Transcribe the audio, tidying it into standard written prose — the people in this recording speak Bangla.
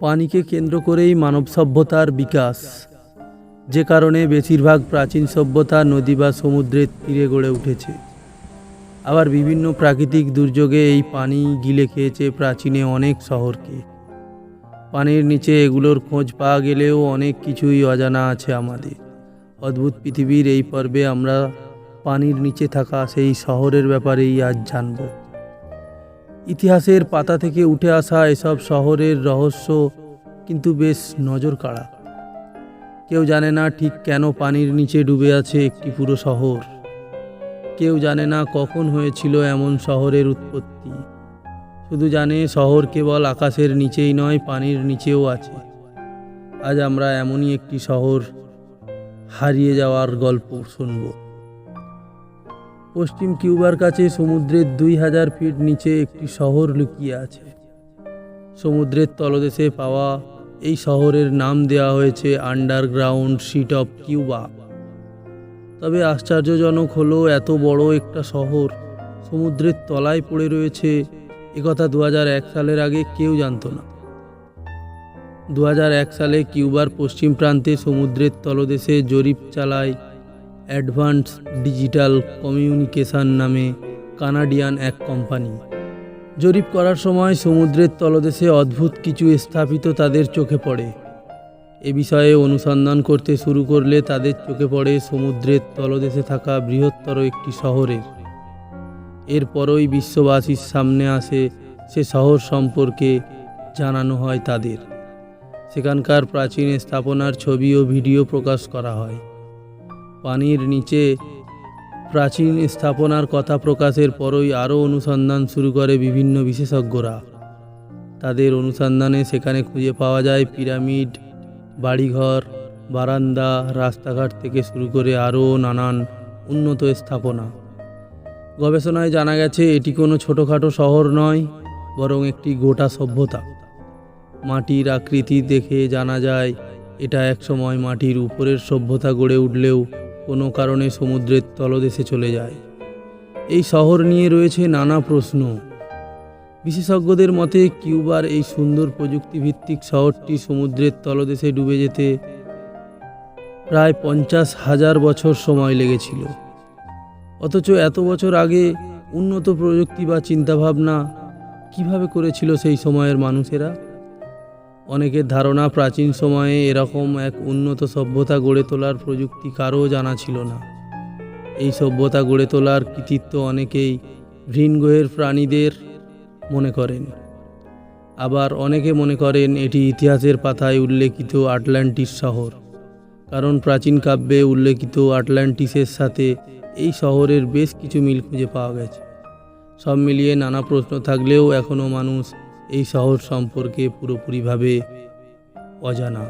পানিকে কেন্দ্র করেই মানব সভ্যতার বিকাশ, যে কারণে বেশিরভাগ প্রাচীন সভ্যতা নদী বা সমুদ্রের তীরে গড়ে উঠেছে। আবার বিভিন্ন প্রাকৃতিক দুর্যোগে এই পানি গিলে খেয়েছে প্রাচীনে অনেক শহরকে। পানির নিচে এগুলোর খোঁজ পাওয়া গেলেও অনেক কিছুই অজানা আছে আমাদের। অদ্ভুত পৃথিবীর এই পর্বে আমরা পানির নিচে থাকা সেই শহরের ব্যাপারেই আজ জানব। ইতিহাসের পাতা থেকে উঠে আসা এসব শহরের রহস্য কিন্তু বেশ নজর কাড়া। কেউ জানে না ঠিক কেন পানির নিচে ডুবে আছে একটি পুরো শহর। কেউ জানে না কখন হয়েছিল এমন শহরের উৎপত্তি। শুধু জানে শহর কেবল আকাশের নিচেই নয়, পানির নিচেও আছে। আজ আমরা এমনই একটি শহর হারিয়ে যাওয়ার গল্প শুনব। পশ্চিম কিউবার কাছে সমুদ্রের 2000 ফিট নিচে একটি শহর লুকিয়ে আছে। সমুদ্রের তলদেশে পাওয়া এই শহরের নাম দেওয়া হয়েছে আন্ডারগ্রাউন্ড সিটি অফ কিউবা। তবে আশ্চর্যজনক হলো এত বড় একটা শহর সমুদ্রের তলায় পড়ে রয়েছে, একথা 2001 সালের আগে কেউ জানত না। 2001 সালে কিউবার পশ্চিম প্রান্তে সমুদ্রের তলদেশে জরিপ চালায় অ্যাডভান্স ডিজিটাল কমিউনিকেশন নামে কানাডিয়ান এক কোম্পানি। জরিপ করার সময় সমুদ্রের তলদেশে অদ্ভুত কিছু স্থাপিত তাদের চোখে পড়ে। এ বিষয়ে অনুসন্ধান করতে শুরু করলে তাদের চোখে পড়ে সমুদ্রের তলদেশে থাকা বৃহত্তর একটি শহরের। এরপরই বিশ্ববাসীর সামনে আসে সে শহর সম্পর্কে জানানো হয় তাদের। সেখানকার প্রাচীন স্থাপনার ছবি ও ভিডিও প্রকাশ করা হয়। পানির নিচে প্রাচীন স্থাপনার কথা প্রকাশের পরই আরও অনুসন্ধান শুরু করে বিভিন্ন বিশেষজ্ঞরা। তাদের অনুসন্ধানে সেখানে খুঁজে পাওয়া যায় পিরামিড, বাড়িঘর, বারান্দা, রাস্তাঘাট থেকে শুরু করে আরও নানান উন্নত স্থাপনা। গবেষণায় জানা গেছে এটি কোনো ছোটোখাটো শহর নয়, বরং একটি গোটা সভ্যতা। মাটির আকৃতি দেখে জানা যায় এটা একসময় মাটির উপরের সভ্যতা গড়ে উঠলেও কোনো কারণে সমুদ্রের তলদেশে চলে যায়। এই শহর নিয়ে রয়েছে নানা প্রশ্ন। বিশেষজ্ঞদের মতে কিউবার এই সুন্দর প্রযুক্তিভিত্তিক শহরটি সমুদ্রের তলদেশে ডুবে যেতে প্রায় 50,000 বছর সময় লেগেছিল। অথচ এত বছর আগে উন্নত প্রযুক্তি বা চিন্তাভাবনা কিভাবে করেছিল সেই সময়ের মানুষেরা? অনেকের ধারণা প্রাচীন সময়ে এরকম এক উন্নত সভ্যতা গড়ে তোলার প্রযুক্তি কারও জানা ছিল না। এই সভ্যতা গড়ে তোলার কৃতিত্ব অনেকেই ভিনগ্রহের প্রাণীদের মনে করেন। আবার অনেকে মনে করেন এটি ইতিহাসের পাতায় উল্লেখিত আটলান্টিস শহর, কারণ প্রাচীন কাব্যে উল্লেখিত আটলান্টিসের সাথে এই শহরের বেশ কিছু মিল খুঁজে পাওয়া গেছে। সব মিলিয়ে নানা প্রশ্ন থাকলেও এখনও মানুষ এই শহর সম্পর্কে পুরোপুরিভাবে অজানা।